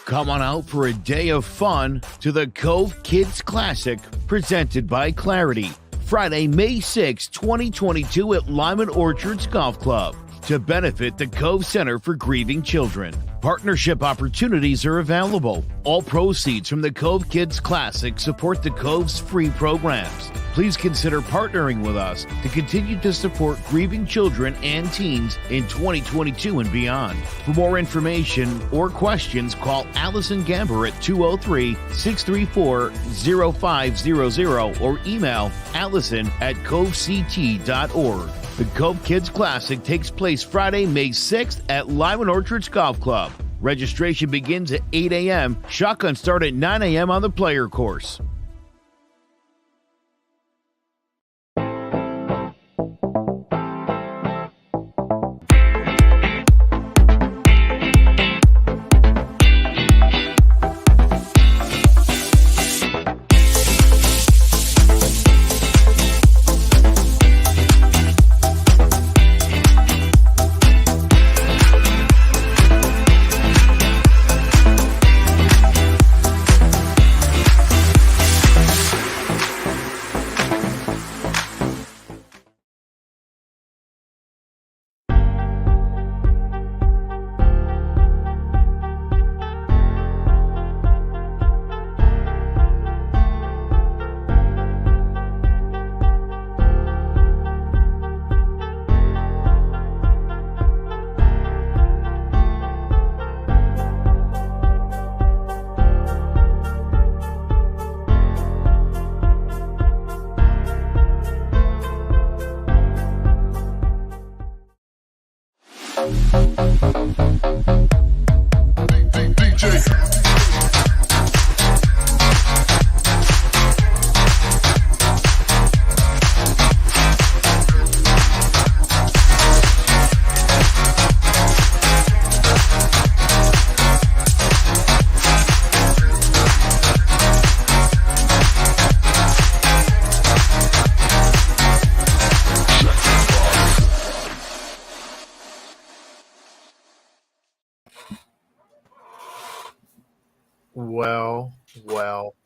Come on out for a day of fun to the Cove Kids Classic presented by Clarity. Friday, May 6, 2022 at Lyman Orchards Golf Club to benefit the Cove Center for Grieving Children. Partnership opportunities are available. All proceeds from the Cove Kids Classic support the Cove's free programs. Please consider partnering with us to continue to support grieving children and teens in 2022 and beyond. For more information or questions, call Allison Gamber at 203-634-0500 or email allison@covect.org. The Cove Kids Classic takes place Friday, May 6th at Lyman Orchards Golf Club. Registration begins at 8 a.m. Shotguns start at 9 a.m. on the player course.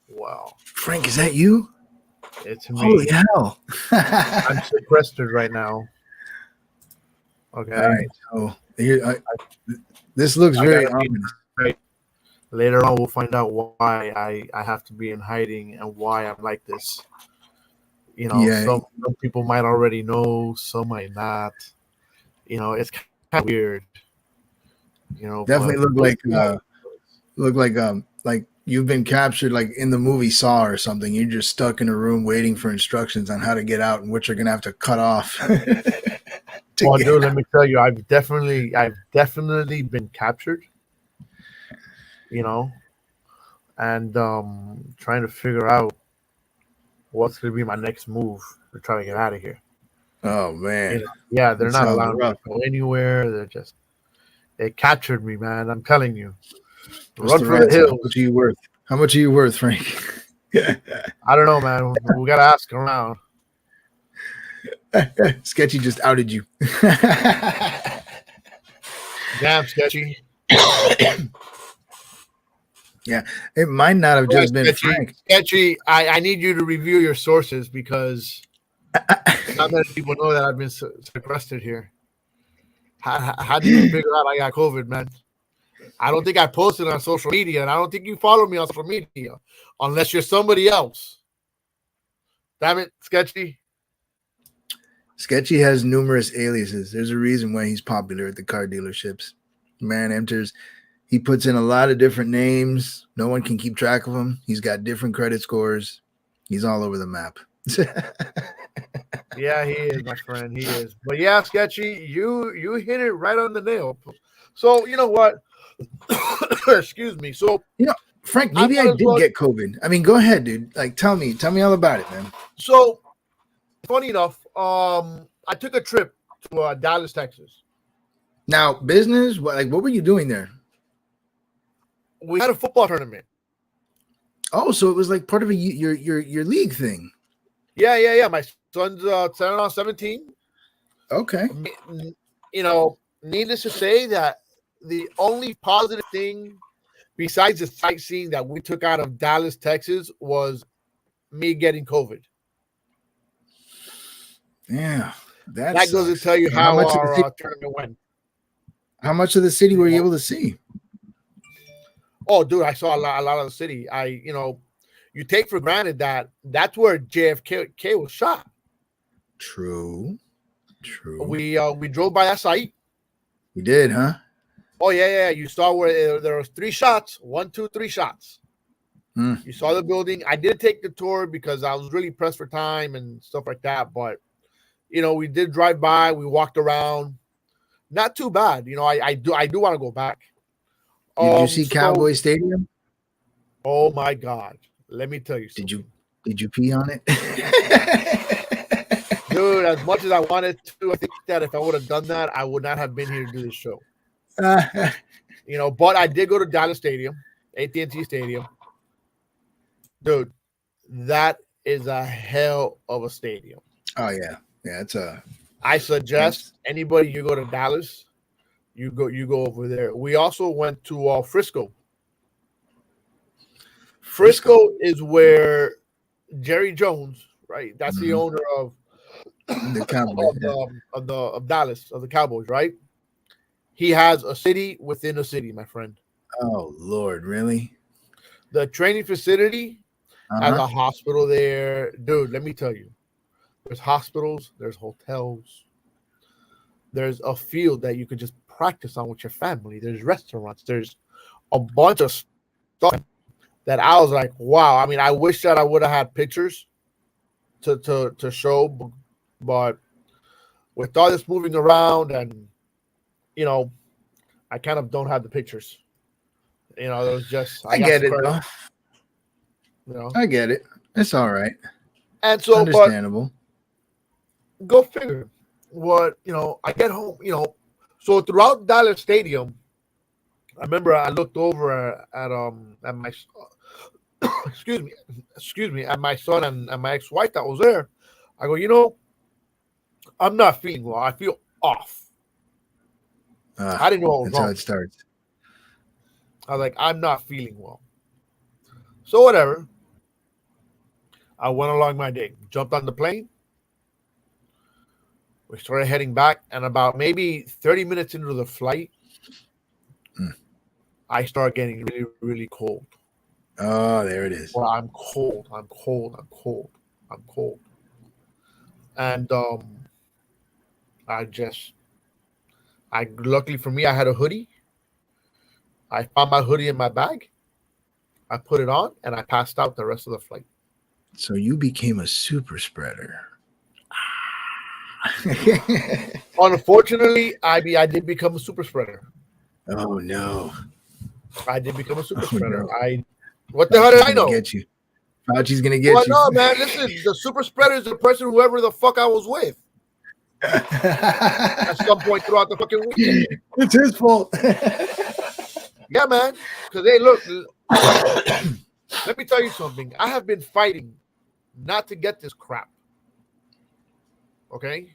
Well. Frank, is that you? It's me. Holy hell. I'm sequestered right now. Okay. All right. So this looks very ominous. Right. Later on, we'll find out why I have to be in hiding and why I'm like this. You know, some people might already know, some might not. You know, it's kind of weird. You know, definitely look like you've been captured, like in the movie Saw or something. You're just stuck in a room waiting for instructions on how to get out and what you're gonna have to cut off. Well, dude, let me tell you, I've definitely been captured. You know, and trying to figure out what's gonna be my next move to try to get out of here. Oh man, you know, yeah, they're not allowing me to go anywhere. They captured me, man. I'm telling you. Run for the hills. How much are you worth? How much are you worth, Frank? I don't know, man. We gotta ask around. Sketchy just outed you. Damn, Sketchy. Yeah, it might not have just been Sketchy. Frank. Sketchy, I need you to review your sources because not many people know that I've been sequestered here. How did you figure out I got COVID, man? I don't think I posted on social media, and I don't think you follow me on social media unless you're somebody else. Damn it, Sketchy. Sketchy has numerous aliases. There's a reason why he's popular at the car dealerships. Man enters, he puts in a lot of different names. No one can keep track of him. He's got different credit scores. He's all over the map. Yeah, he is, my friend. He is. But yeah, Sketchy, you hit it right on the nail. So you know what? Excuse me. So Frank, maybe I did get COVID. I mean, go ahead, dude. Like, tell me all about it, man. So, funny enough, I took a trip to Dallas, Texas. Now, business. What were you doing there? We had a football tournament. Oh, so it was like part of your league thing. Yeah. My son's 17. Okay. You know, needless to say that the only positive thing besides the sightseeing that we took out of Dallas, Texas, was me getting COVID. Yeah, that goes to tell you how our tournament went. How much of the city were you able to see? Oh, dude, I saw a lot of the city. You take for granted that that's where JFK was shot. True. We drove by that site. We did, huh? Oh yeah. You saw where there was 3 shots. 1, 2, 3 shots. You saw the building. I did take the tour because I was really pressed for time and stuff like that. But we did drive by. We walked around. Not too bad. I do want to go back. Did you see Cowboy Stadium? Oh my God! Let me tell you something. Did you pee on it? Dude, as much as I wanted to, I think that if I would have done that, I would not have been here to do this show. But I did go to Dallas Stadium, AT&T Stadium. Dude, that is a hell of a stadium. Oh yeah, it's a. I suggest anybody you go to Dallas, you go over there. We also went to Frisco. Frisco is where Jerry Jones, right? That's the owner of the Cowboys, of Dallas, of the Cowboys, right? He has a city within a city, my friend. Oh Lord, really? The training facility has a hospital there, dude. Let me tell you, there's hospitals, there's hotels, there's a field that you could just practice on with your family. There's restaurants, there's a bunch of stuff that I was like, wow. I mean, I wish that I would have had pictures to show, but with all this moving around and I kind of don't have the pictures. It was just I get it though. I get it. It's all right. And so understandable. But go figure. What I get home, so throughout Dallas Stadium, I remember I looked over at my excuse me, at my son and my ex-wife that was there. I go, I'm not feeling well. I feel off. I didn't know what was wrong. That's how it starts. I was like, I'm not feeling well. So whatever. I went along my day, jumped on the plane. We started heading back, and about maybe 30 minutes into the flight, I started getting really, really cold. Oh, there it is. Well, I'm cold. And luckily for me, I had a hoodie. I found my hoodie in my bag. I put it on, and I passed out the rest of the flight. So you became a super spreader. Unfortunately, I did become a super spreader. Oh no! I did become a super spreader. No. What the hell did I know? Get you. Fauci's gonna get you. No, man. Listen, the super spreader is the person, whoever the fuck I was with, at some point throughout the fucking weekend. It's his fault. Yeah, man. Because hey, look. Let me tell you something. I have been fighting not to get this crap. Okay?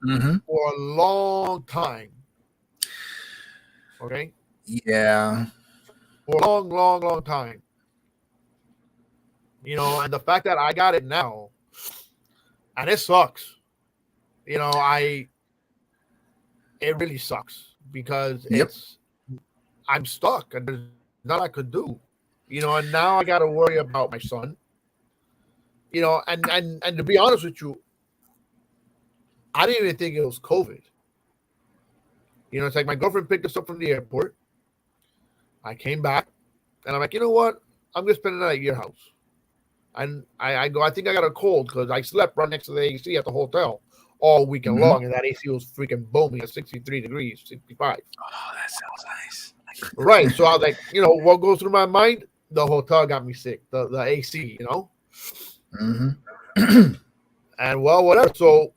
For a long time. Okay? Yeah. For a long time. And the fact that I got it now, and it sucks. It really sucks because I'm stuck and there's nothing I could do. And now I got to worry about my son. And to be honest with you, I didn't even think it was COVID. It's like my girlfriend picked us up from the airport. I came back, and I'm like, you know what? I'm going to spend the night at your house. And I go, I think I got a cold because I slept right next to the AC at the hotel all weekend long, and that AC was freaking booming at 63 degrees, 65. Oh, that sounds nice. Right. So I was like, what goes through my mind? The hotel got me sick, the AC, And well, whatever. So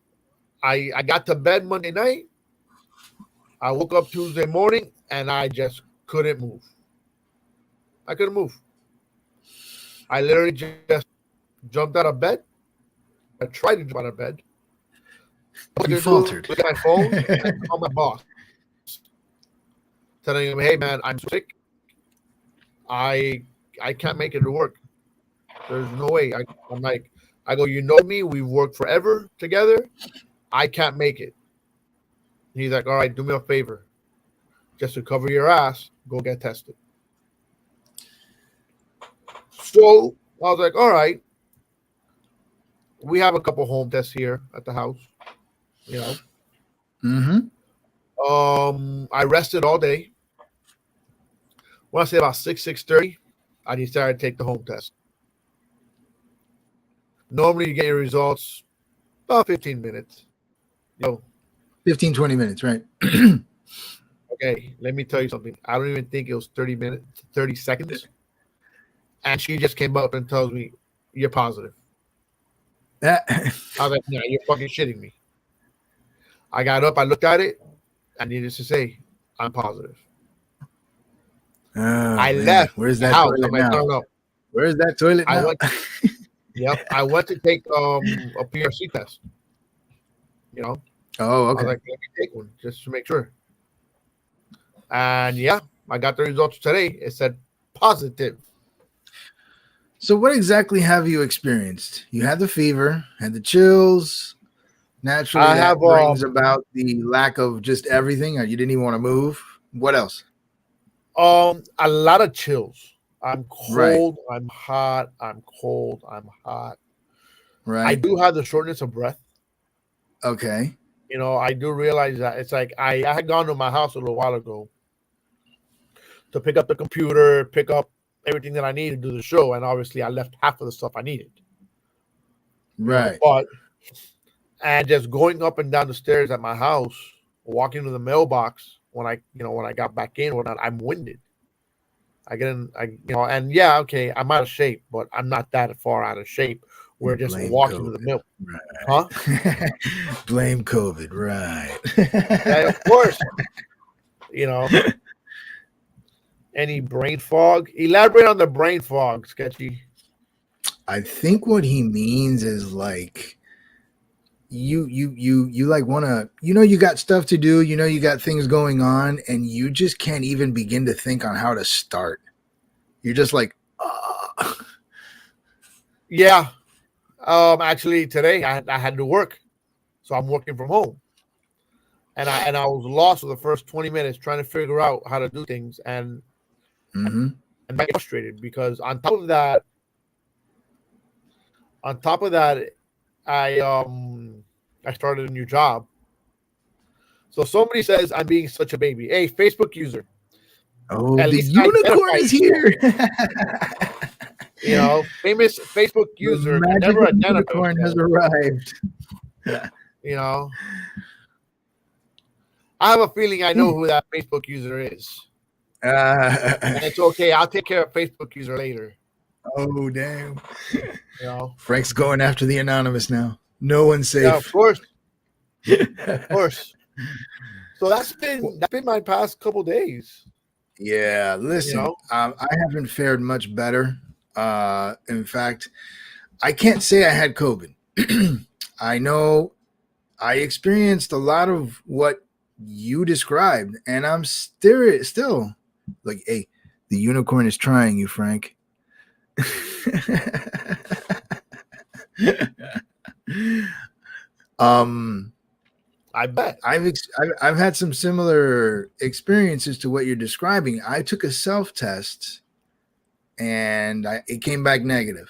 I got to bed Monday night. I woke up Tuesday morning, and I just couldn't move. I couldn't move. I literally just jumped out of bed. I tried to jump out of bed. You faltered. Look at my phone and call my boss. Telling him, hey, man, I'm sick. I can't make it to work. There's no way. I'm like, I go, you know me, we've worked forever together. I can't make it. And he's like, all right, do me a favor. Just to cover your ass, go get tested. So I was like, all right. We have a couple home tests here at the house. You know. I rested all day. When I say about 6:30, I decided to take the home test. Normally, you get your results about 15 minutes. 15, 20 minutes, right? Okay, let me tell you something. I don't even think it was 30 minutes, 30 seconds. And she just came up and tells me, you're positive. I was like, no, you're fucking shitting me. I got up, I looked at it, I needed to say, I'm positive. I left. Where's that house. toilet I'm like, now? no. Where's that toilet now? I went to take a PRC test. Oh, okay. I was like, let me take one just to make sure. And yeah, I got the results today. It said positive. So what exactly have you experienced? You had the fever, had the chills. Naturally, that brings about the lack of just everything. You didn't even want to move. What else? A lot of chills. I'm cold. Right. I'm hot. I'm cold. I'm hot. Right. I do have the shortness of breath. Okay. I do realize that. It's like I had gone to my house a little while ago to pick up the computer, pick up everything that I needed to do the show, and obviously I left half of the stuff I needed. Right. And just going up and down the stairs at my house, walking to the mailbox when I got back in, I'm winded. I get in, and yeah, okay, I'm out of shape, but I'm not that far out of shape. We're just walking to the mill. Right. Huh? Blame COVID, right. Yeah, of course. Any brain fog? Elaborate on the brain fog, Sketchy. I think what he means is like you like want to, you got stuff to do, you got things going on, and you just can't even begin to think on how to start. You're just like, yeah. Actually today I had to work, so I'm working from home, and I was lost for the first 20 minutes trying to figure out how to do things, and I get frustrated because on top of that, I started a new job. So somebody says I'm being such a baby. Hey, Facebook user. Oh, the unicorn is here. Famous Facebook user. The magical unicorn has arrived. I have a feeling I know who that Facebook user is. And it's okay. I'll take care of Facebook user later. Oh, damn. Frank's going after the anonymous now. No one's safe. Yeah, of course. Of course. So that's been my past couple days. Yeah, listen, I haven't fared much better. In fact, I can't say I had COVID. I know I experienced a lot of what you described, and I'm still like, hey, the unicorn is trying you, Frank. I bet I've had some similar experiences to what you're describing. I took a self-test and it came back negative.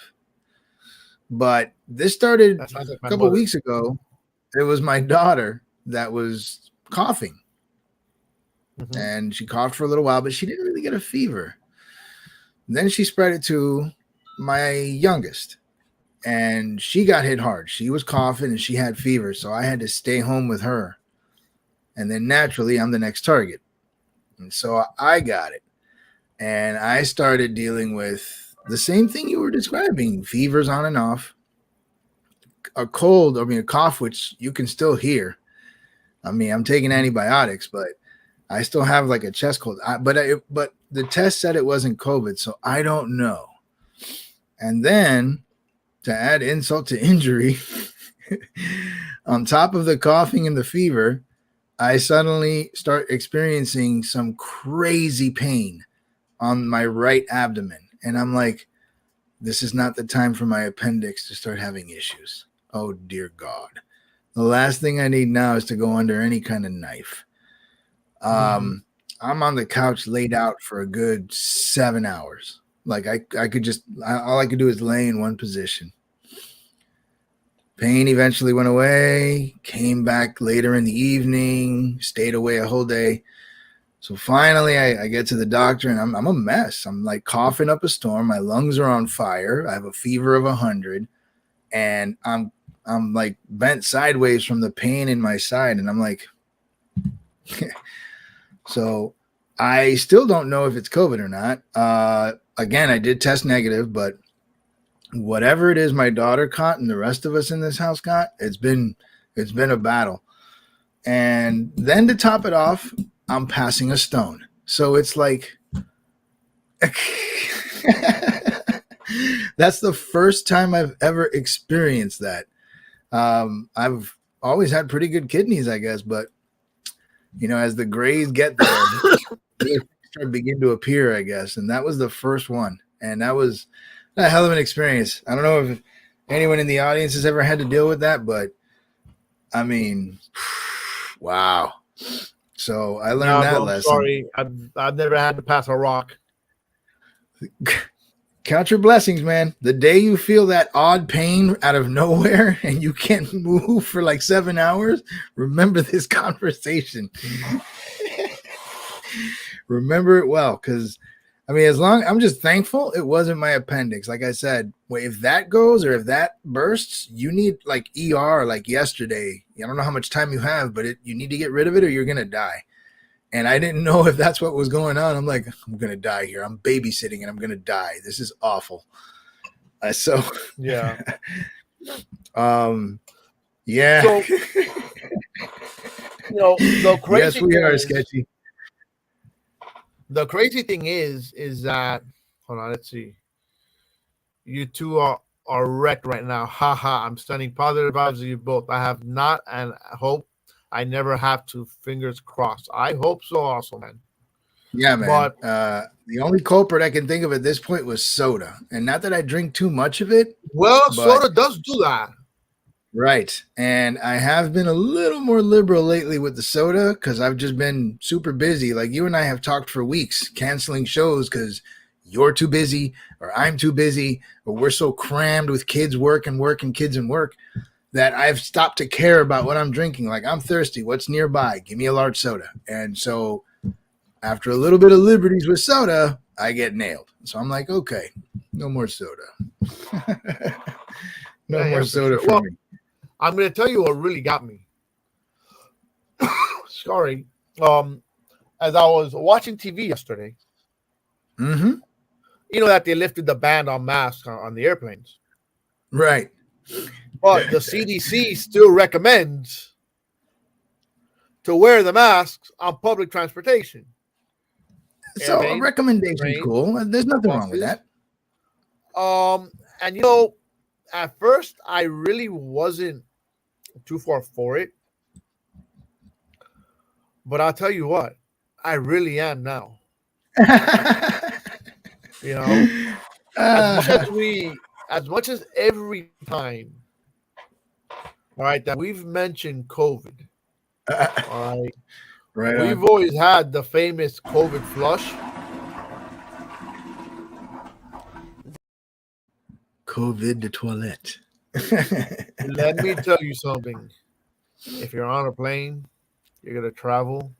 But this started a couple of weeks ago. It was my daughter that was coughing. And she coughed for a little while, but she didn't really get a fever. Then she spread it to my youngest, and she got hit hard. She was coughing and she had fever, so I had to stay home with her. And then naturally, I'm the next target. And so I got it. And I started dealing with the same thing you were describing, fevers on and off, a cough, which you can still hear. I mean, I'm taking antibiotics, but I still have like a chest cold. But the test said it wasn't COVID, so I don't know. And then to add insult to injury, on top of the coughing and the fever, I suddenly start experiencing some crazy pain on my right abdomen. And I'm like, this is not the time for my appendix to start having issues. Oh, dear God. The last thing I need now is to go under any kind of knife. I'm on the couch laid out for a good 7 hours. Like I could just, all I could do is lay in one position. Pain eventually went away, came back later in the evening, stayed away a whole day. So finally I get to the doctor and I'm a mess. I'm like coughing up a storm. My lungs are on fire. I have a fever of 100 and I'm like bent sideways from the pain in my side. And I'm like, so I still don't know if it's COVID or not. Again, I did test negative, but whatever it is my daughter caught and the rest of us in this house got, it's been a battle. And then to top it off, I'm passing a stone. So it's like that's the first time I've ever experienced that. I've always had pretty good kidneys, I guess, but you know, as the grays get there, they begin to appear, I guess. And that was the first one. And that was a hell of an experience. I don't know if anyone in the audience has ever had to deal with that, but I mean, wow. So I learned that lesson. Sorry, I've never had to pass a rock. Count your blessings, man. The day you feel that odd pain out of nowhere and you can't move for like 7 hours, remember this conversation. Remember it well, because I mean, I'm just thankful it wasn't my appendix. Like I said, if that goes or if that bursts, you need like ER like yesterday. I don't know how much time you have, but you need to get rid of it or you're going to die. And I didn't know if that's what was going on. I'm like, I'm going to die here. I'm babysitting and I'm going to die. This is awful. Yeah. Yeah. So, the crazy yes, we are sketchy. The crazy thing is that, hold on, let's see. You two are wrecked right now. Haha, I'm sending positive vibes to you both. I have not, and I hope I never have to. Fingers crossed. I hope so also, man. Yeah, man. But the only culprit I can think of at this point was soda. And not that I drink too much of it. Well, soda does do that. Right. And I have been a little more liberal lately with the soda because I've just been super busy. Like you and I have talked for weeks, canceling shows because you're too busy or I'm too busy or we're so crammed with kids work and kids and work that I've stopped to care about what I'm drinking. Like I'm thirsty. What's nearby? Give me a large soda. And so after a little bit of liberties with soda, I get nailed. So I'm like, okay, no more soda. No more soda for me. I'm going to tell you what really got me. Sorry. As I was watching TV yesterday, you know that they lifted the ban on masks on the airplanes. Right. But the CDC still recommends to wear the masks on public transportation. So a recommendation is cool. There's nothing wrong with that. And you know, at first I really wasn't too far for it. But I'll tell you what, I really am now. You know, as much as every time, all right, that we've mentioned COVID, all right, we've always had the famous COVID flush. COVID the toilet. Let me tell you something. If you're on a plane, you're going to travel,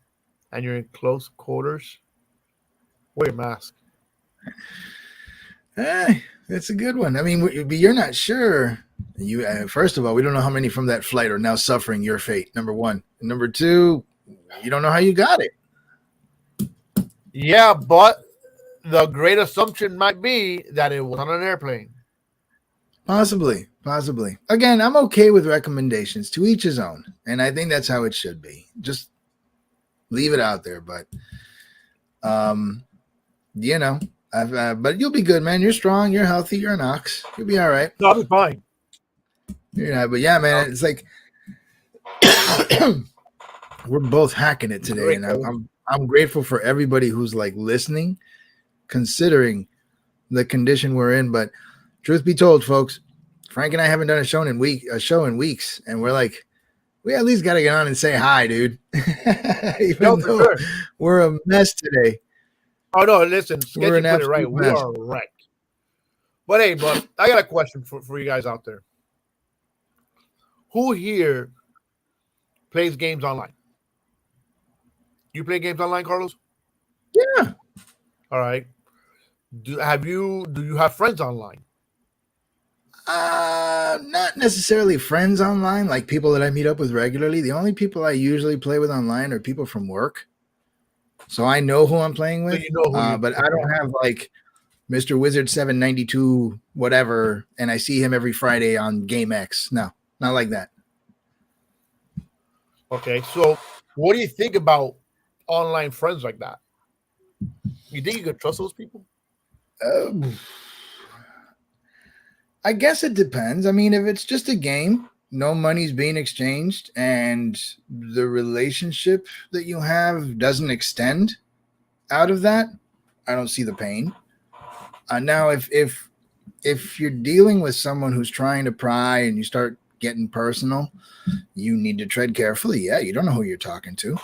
and you're in close quarters, wear your mask. That's a good one. I mean, you're not sure. First of all, we don't know how many from that flight are now suffering your fate, number one. And number two, you don't know how you got it. Yeah, but the great assumption might be that it was on an airplane. Possibly. Again, I'm okay with recommendations, to each his own. And I think that's how it should be. Just leave it out there. But, you know, but you'll be good, man. You're strong. You're healthy. You're an ox. You'll be all right. No, I'll be fine. Yeah, but yeah, man, it's like we're both hacking it today. And I'm grateful for everybody who's like listening considering the condition we're in. But truth be told, folks, Frank and I haven't done a show in weeks, and we're like, we at least got to get on and say hi, dude. Even though sure. we're a mess today. Oh no, listen, Sketchy We're an put it right. absolute We mess. are wrecked. But hey, but I got a question for you guys out there. Who here plays games online? You play games online, Carlos? Yeah. All right. Do you have friends online? Not necessarily friends online, like people that I meet up with regularly. The only people I usually play with online are people from work. So I know who I'm playing with. So you know who but I don't have like Mr. Wizard 792 whatever, and I see him every Friday on Game X. No, not like that. Okay, so what do you think about online friends like that? You think you could trust those people? I guess it depends. I mean, if it's just a game, no money's being exchanged, and the relationship that you have doesn't extend out of that, I don't see the pain. Now, if you're dealing with someone who's trying to pry and you start getting personal, you need to tread carefully. Yeah, you don't know who you're talking to.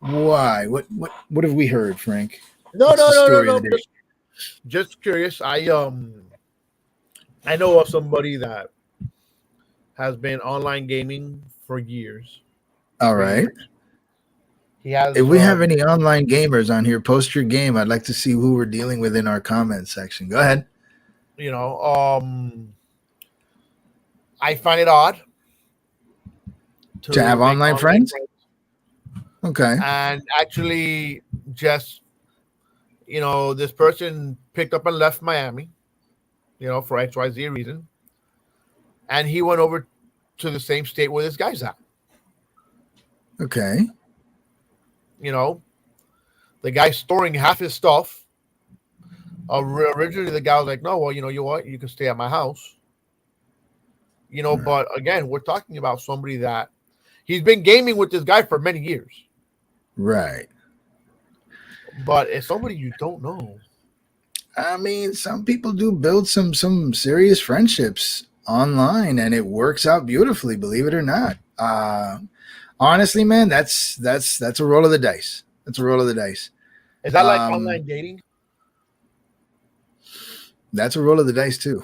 Why? What have we heard, Frank? No. What's the story of the day? Just curious. I know of somebody that has been online gaming for years. All right. He has. If we have any online gamers on here, post your game. I'd like to see who we're dealing with in our comment section. Go ahead. You know, I find it odd To have make online friends? Okay. and actually just, you know, this person picked up and left Miami, you know, for XYZ reason, and he went over to the same state where this guy's at. Okay. You know, the guy's storing half his stuff. Originally, the guy was like, "No, well, you know, you can stay at my house." You know, but again, we're talking about somebody that he's been gaming with this guy for many years. Right. But it's somebody you don't know. I mean, some people do build some serious friendships online, and it works out beautifully, believe it or not. Honestly, man, that's a roll of the dice. That's a roll of the dice. Is that like online dating? That's a roll of the dice too.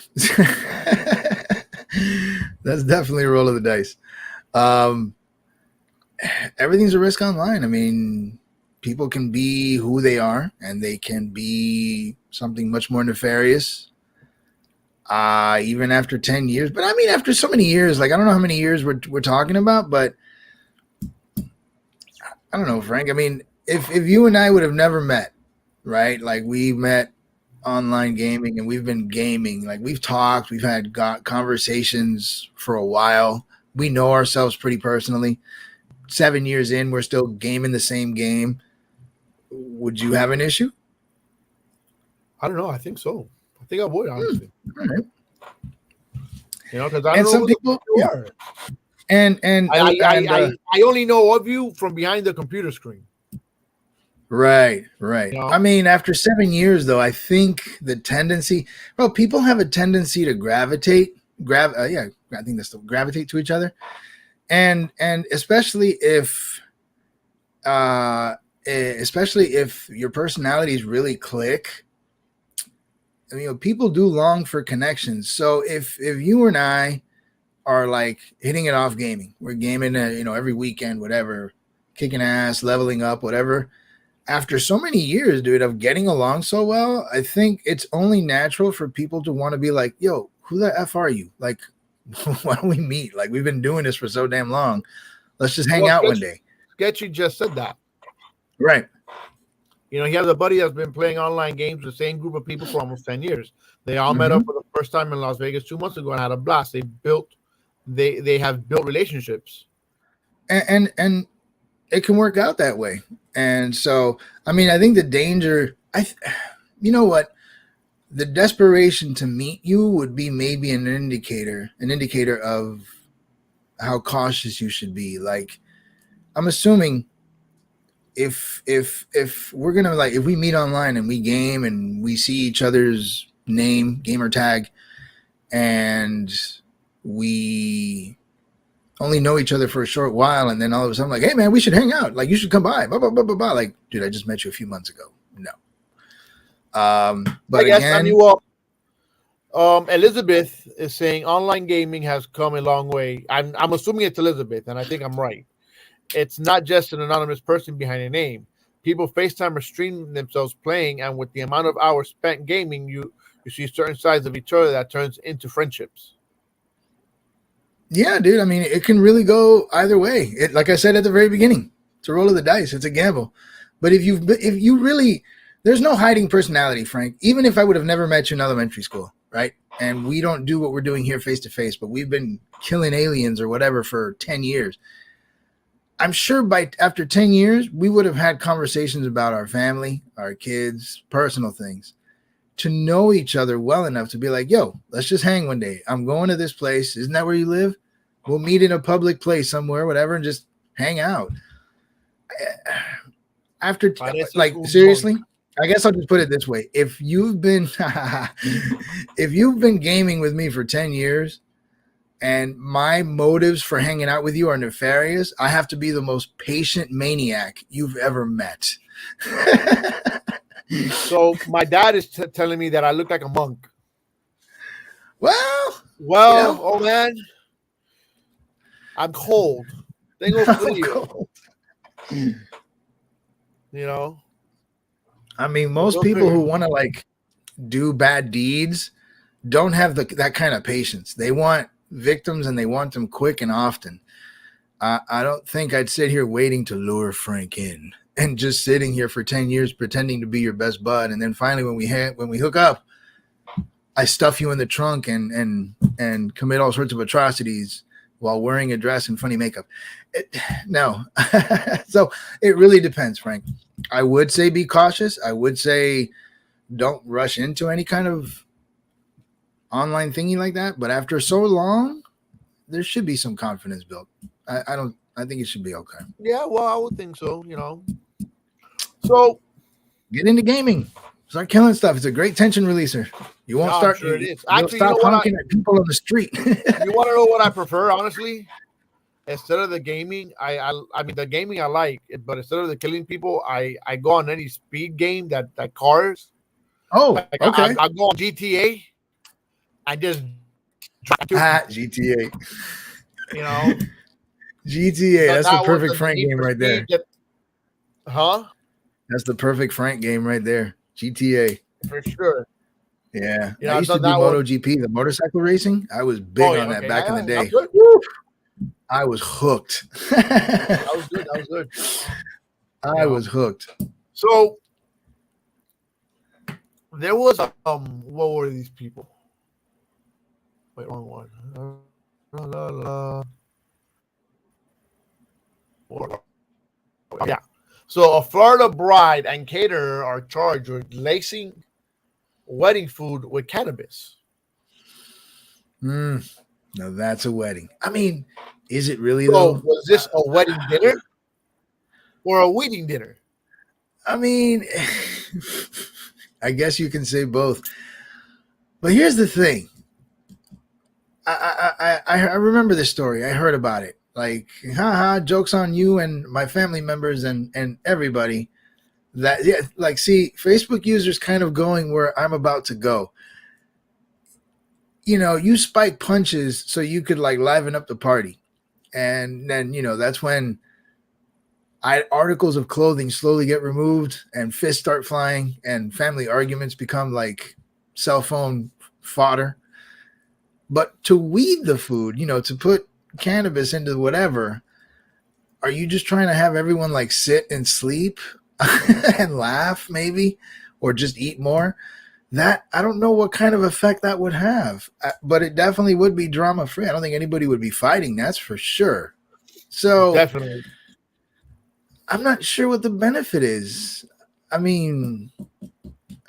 That's definitely a roll of the dice. Everything's a risk online. I mean, people can be who they are, and they can be something much more nefarious. Even after 10 years. But I mean, after so many years, like I don't know how many years we're talking about, but I don't know, Frank. I mean, if you and I would have never met, right? Like we met online gaming and we've been gaming, like we've talked, we've had conversations for a while. We know ourselves pretty personally. 7 years in, we're still gaming the same game. Would you have an issue? I don't know. I think so. I think I would, honestly. All right. You know, because I don't know who people, you are. And I only know of you from behind the computer screen. Right. You know? I mean, after 7 years, though, I think the tendency, people have a tendency to gravitate to each other, and especially if your personalities really click. I mean, people do long for connections. So if you and I are like hitting it off gaming, we're gaming, every weekend, whatever, kicking ass, leveling up, whatever. After so many years, dude, of getting along so well, I think it's only natural for people to want to be like, yo, who the F are you? Like, why don't we meet? Like, we've been doing this for so damn long. Let's just hang out one day. Sketchy just said that. Right. You know, he has a buddy that's been playing online games with the same group of people for almost 10 years. They all met up for the first time in Las Vegas 2 months ago and had a blast. They have built relationships. And it can work out that way. And so, I mean, I think the danger, you know what? The desperation to meet you would be maybe an indicator of how cautious you should be. Like, I'm assuming if we're gonna like if we meet online and we game and we see each other's name, gamer tag, and we only know each other for a short while, and then all of a sudden, like, hey man, we should hang out. Like, you should come by. Blah blah blah blah blah. Like, dude, I just met you a few months ago. No. But I guess again, Elizabeth is saying online gaming has come a long way. I'm assuming it's Elizabeth, and I think I'm right. It's not just an anonymous person behind a name. People FaceTime or stream themselves playing, and with the amount of hours spent gaming, you see certain sides of each other that turns into friendships. yeah, dude. I mean, it can really go either way. It, like I said at the very beginning, it's a roll of the dice. It's a gamble. But if you really, there's no hiding personality, Frank. Even if I would have never met you in elementary school, right? And we don't do what we're doing here face to face, but we've been killing aliens or whatever for 10 years. I'm sure after 10 years, we would have had conversations about our family, our kids, personal things, to know each other well enough to be like, yo, let's just hang one day. I'm going to this place. Isn't that where you live? We'll meet in a public place somewhere, whatever, and just hang out. After, like, seriously, I guess I'll just put it this way. If you've been gaming with me for 10 years, and my motives for hanging out with you are nefarious, I have to be the most patient maniac you've ever met. So my dad is telling me that I look like a monk. Well, oh man, I'm cold. Tengo frío. You know? I mean, most people who want to like do bad deeds don't have that kind of patience. They want victims and they want them quick and often. I don't think I'd sit here waiting to lure Frank in and just sitting here for 10 years pretending to be your best bud, and then finally when we hook up, I stuff you in the trunk and commit all sorts of atrocities while wearing a dress and funny makeup. No. So it really depends, Frank. I would say be cautious. I would say don't rush into any kind of online thingy like that, but after so long, there should be some confidence built. I think it should be okay. Yeah, well, I would think so, you know. So get into gaming. Start killing stuff. It's a great tension releaser. You won't start. Sure it is. Actually, stop honking at people on the street. You want to know what I prefer, honestly? Instead of the gaming, I mean the gaming I like, but instead of the killing people, I go on any speed game that cars. Oh, like okay. I go on GTA. I just GTA. You know, GTA. That's the perfect Frank game right there. Huh? That's the perfect Frank game right there. GTA. For sure. Yeah. You know, I used to do MotoGP, the motorcycle racing. I was big on that back in the day. I was hooked. That was good. That was good. I was hooked. So there was what were these people? Wait, wrong one. Yeah. So a Florida bride and caterer are charged with lacing wedding food with cannabis. Now that's a wedding. I mean, is it really though? Was this a wedding dinner or a wedding dinner? I mean, I guess you can say both. But here's the thing. I remember this story. I heard about it. Like, haha, jokes on you and my family members and everybody. That, yeah, like, see, Facebook users kind of going where I'm about to go. You know, you spike punches so you could like liven up the party. And then, you know, that's when articles of clothing slowly get removed and fists start flying and family arguments become like cell phone fodder. But to weed the food, you know, to put cannabis into whatever, are you just trying to have everyone like sit and sleep and laugh maybe, or just eat more? That, I don't know what kind of effect that would have, but it definitely would be drama free. I don't think anybody would be fighting. That's for sure. So definitely, I'm not sure what the benefit is. I mean,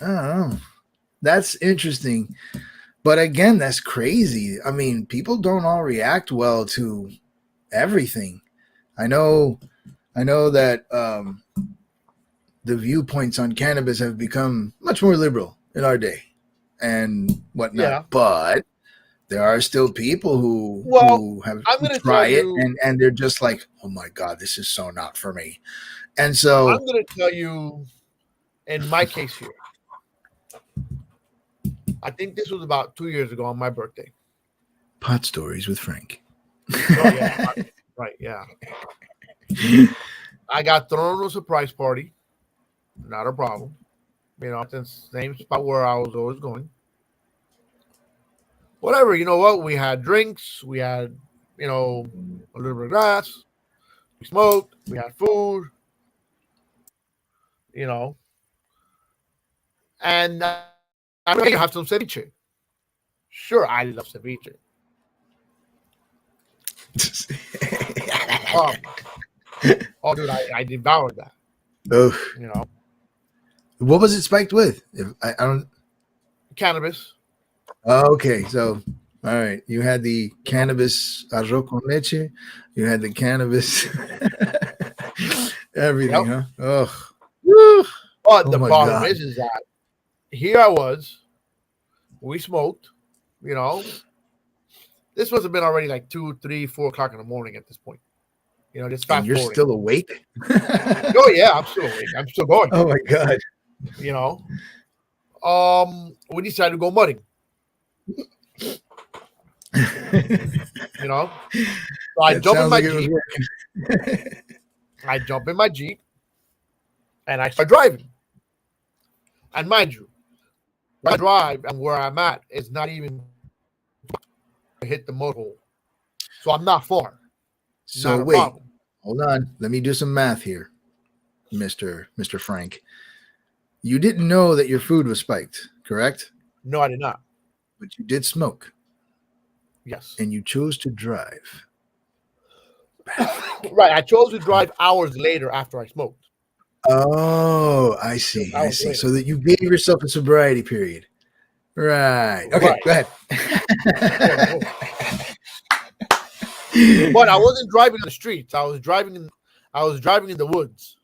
I don't know. That's interesting. But again, that's crazy. I mean, people don't all react well to everything. I know that the viewpoints on cannabis have become much more liberal in our day and whatnot. Yeah. But there are still people who have I'm who gonna try tell it you, and they're just like, oh my God, this is so not for me. And so I'm gonna tell you, in my case here, I think this was about 2 years ago on my birthday. pot stories with Frank. Oh yeah, right, yeah. I got thrown to a surprise party. Not a problem. You know, it's the same spot where I was always going. Whatever, you know what? We had drinks, we had, you know, a little bit of grass, we smoked, we had food, you know, and I'm going to have some ceviche. Sure, I love ceviche. Oh, dude, I devoured that. Oh, You know, what was it spiked with? If I don't. cannabis. Okay, so all right, you had the cannabis arroz con leche, you had the cannabis, everything, Yep. huh? Oh, But Oh the my problem God. is that here I was, we smoked, you know. This must have been already like 2, 3, 4 o'clock in the morning at this point. You know, just and fast you're forwarding. still awake? Oh yeah, I'm still awake. I'm still going. Oh my God. You know. We decided to go mudding. You know. So I That jump in sounds my like it was Jeep. working. I jump in my Jeep and I start driving. And mind you, where I drive and where I'm at is not even hit the motorhole. So I'm not far. So Not a wait, problem. hold on. Let me do some math here, Mr. Frank. You didn't know that your food was spiked, correct? No, I did not. But you did smoke Yes. and you chose to drive. Right. I chose to drive hours later after I smoked. Oh, I see. I Hours see. later. So that you gave yourself a sobriety period. Right. Okay, Right. go ahead. But I wasn't driving on the streets. I was driving in the woods.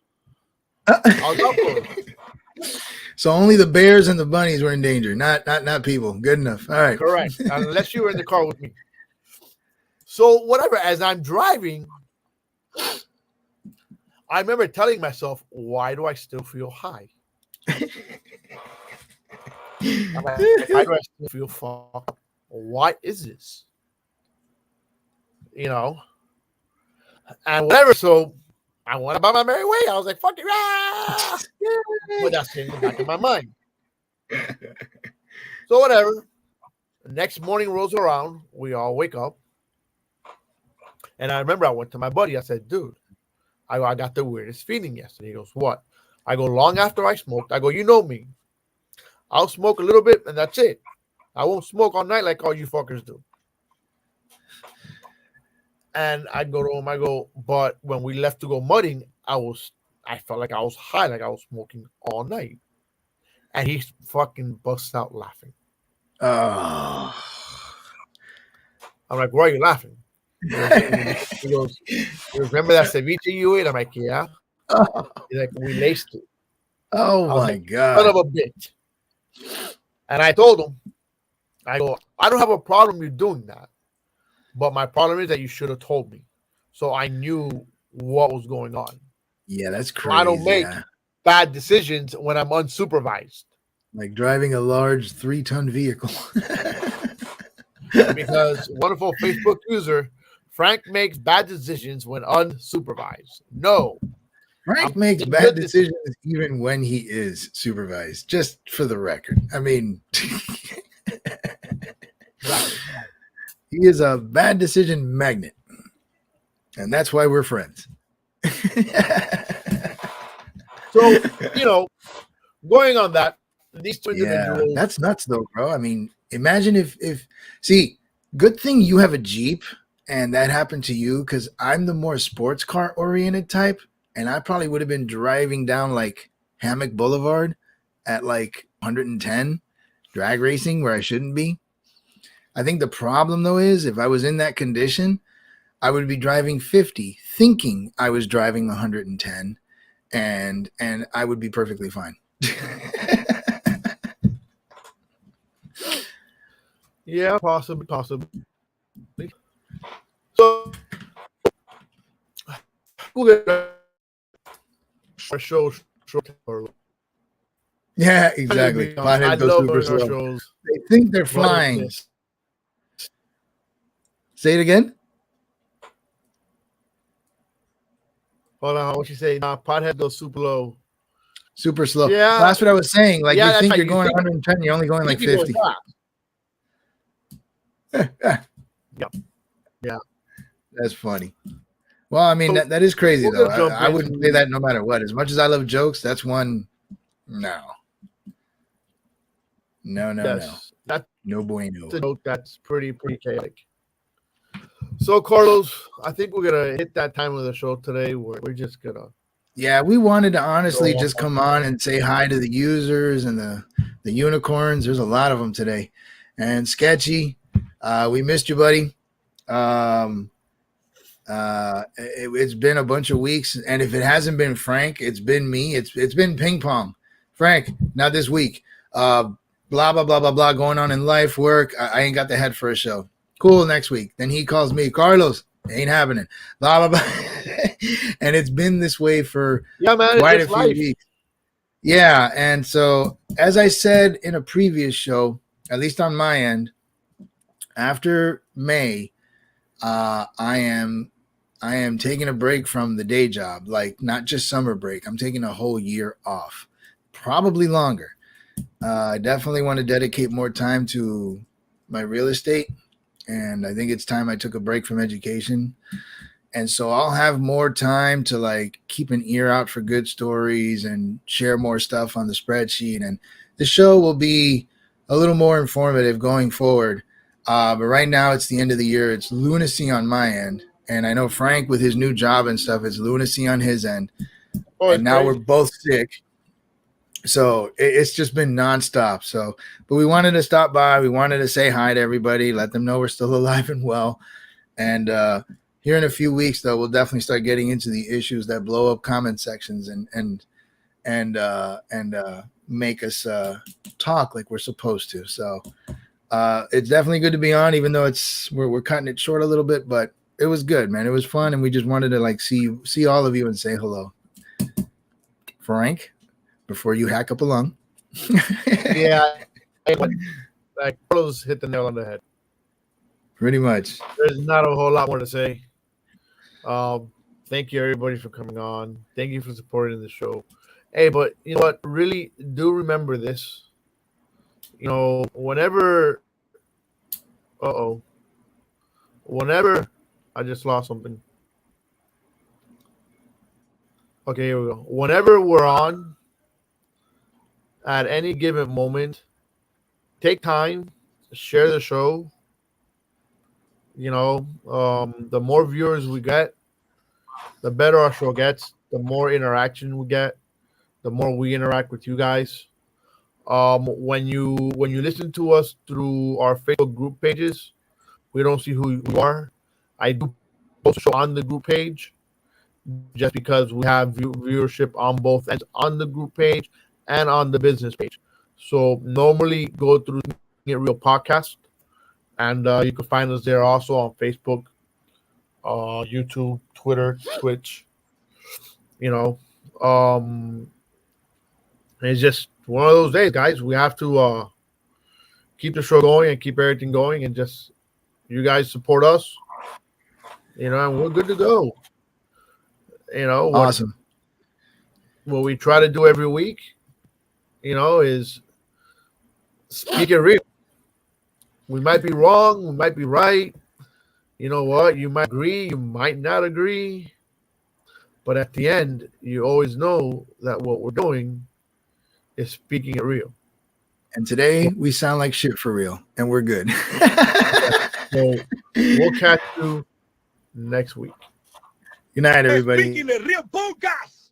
I was outdoors. So only the bears and the bunnies were in danger, not people. Good enough. All right. Correct. Unless you were in the car with me. So whatever, as I'm driving, I remember telling myself, why do I still feel high? I'm like, why do I still feel fucked? What is this? You know? And whatever, so I went about my merry way. I was like, fuck it. Ah! But that's in the back of my mind. So whatever. The next morning rolls around. We all wake up. And I remember I went to my buddy. I said, dude, I got the weirdest feeling yesterday. He goes, what? I go, long after I smoked. I go, you know me. I'll smoke a little bit and that's it. I won't smoke all night like all you fuckers do. And I go to him, I go, but when we left to go mudding, I felt like I was high, like I was smoking all night. And he fucking busts out laughing. Oh. I'm like, why are you laughing? He goes, remember that ceviche you ate? I'm like, yeah. He's like, we laced it. Oh my like, God. Son of a bitch. And I told him, I go, I don't have a problem you doing that. But my problem is that you should have told me. So I knew what was going on. Yeah, that's crazy. So I don't make bad decisions when I'm unsupervised. Like driving a large 3-ton vehicle. Because wonderful Facebook user, Frank makes bad decisions when unsupervised. No. Frank makes bad decisions even when he is supervised, just for the record. I mean, he is a bad decision magnet. And that's why we're friends. So, you know, going on that, these two individuals. That's nuts though, bro. I mean, imagine if see, good thing you have a Jeep and that happened to you, because I'm the more sports car oriented type, and I probably would have been driving down like Hammock Boulevard at like 110 drag racing where I shouldn't be. I think the problem though is if I was in that condition, I would be driving 50 thinking I was driving 110, and I would be perfectly fine. Yeah, possibly. So we'll get our show short. Yeah, exactly. I Potheads go love super our slow. shows. They think they're flying. Say it again. Hold on, what you say? Nah, Pothead goes super low. Super slow. Yeah. Well, that's what I was saying. Like, Yeah, you think that's you're right. going 110, you're only going like 50. Yeah. That's funny. Well, I mean, So, that is crazy, we're though. gonna jump I wouldn't into- say that no matter what. As much as I love jokes, that's one. No. Yes, that's No bueno. a joke that's pretty chaotic. So, Carlos, I think we're gonna hit that time of the show today where we're just gonna. Yeah, we wanted to honestly Go just on. come on and say hi to the users and the unicorns. There's a lot of them today. And Sketchy, we missed you, buddy. It's been a bunch of weeks, and if it hasn't been Frank, it's been me. It's been ping pong. Frank, not this week. Blah blah blah blah blah going on in life, work. I ain't got the head for a show. Cool, next week. Then he calls me, Carlos. Ain't happening. Blah blah blah. And it's been this way for quite a few weeks. Yeah, and so as I said in a previous show, at least on my end, after May, I am taking a break from the day job, like not just summer break. I'm taking a whole year off, probably longer. I definitely want to dedicate more time to my real estate, and I think it's time I took a break from education. And so I'll have more time to like keep an ear out for good stories and share more stuff on the spreadsheet. And the show will be a little more informative going forward. But right now it's the end of the year. It's lunacy on my end. And I know Frank with his new job and stuff, it's lunacy on his end. And now we're both sick. So it's just been nonstop. So, but we wanted to stop by. We wanted to say hi to everybody, let them know we're still alive and well. And here in a few weeks, though, we'll definitely start getting into the issues that blow up comment sections and make us talk like we're supposed to. So it's definitely good to be on, even though we're cutting it short a little bit, but it was good, man. It was fun, and we just wanted to like see all of you and say hello. Frank, before you hack up a lung. Yeah, like Carlos hit the nail on the head. Pretty much. There's not a whole lot more to say. Thank you everybody for coming on. Thank you for supporting the show. Hey, but you know what? Really do remember this. You know, whenever I just lost something. Okay, here we go. Whenever we're on at any given moment, take time, share the show. You know, the more viewers we get, the better our show gets, the more interaction we get, the more we interact with you guys. When you listen to us through our Facebook group pages, we don't see who you are. I do post a show on the group page just because we have viewership on both ends, on the group page and on the business page. So normally go through Get Real Podcast, and you can find us there also on Facebook, YouTube, Twitter, Twitch. You know, it's just one of those days, guys. We have to keep the show going and keep everything going, and just you guys support us. You know, and we're good to go. You know, awesome. What we try to do every week, you know, is speak it real. We might be wrong, we might be right. You know what? You might agree, you might not agree. But at the end, you always know that what we're doing is speaking it real. And today we sound like shit for real, and we're good. So we'll catch you next week. Good night, everybody. Speaking of Real Podcast.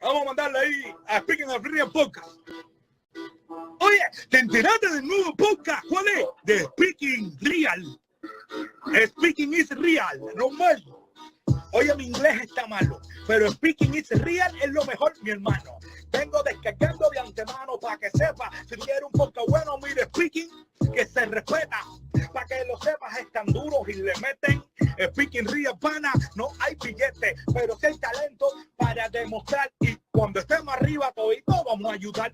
Vamos a mandarle ahí a Speaking of Real Podcast. Oye, ¿te enteraste del nuevo podcast? ¿Cuál es? De Speaking Real. Speaking is real, no mal. Oye, mi inglés está malo. pero Speaking is Real es lo mejor, mi hermano. Vengo descargando de antemano para que sepa, si tú quieres un podcast bueno, mire Speaking, que se respeta, para que lo sepas, están duros y le meten Speaking Real, pana, no hay billete, pero sí hay talento para demostrar, y cuando estemos arriba todito vamos a ayudar.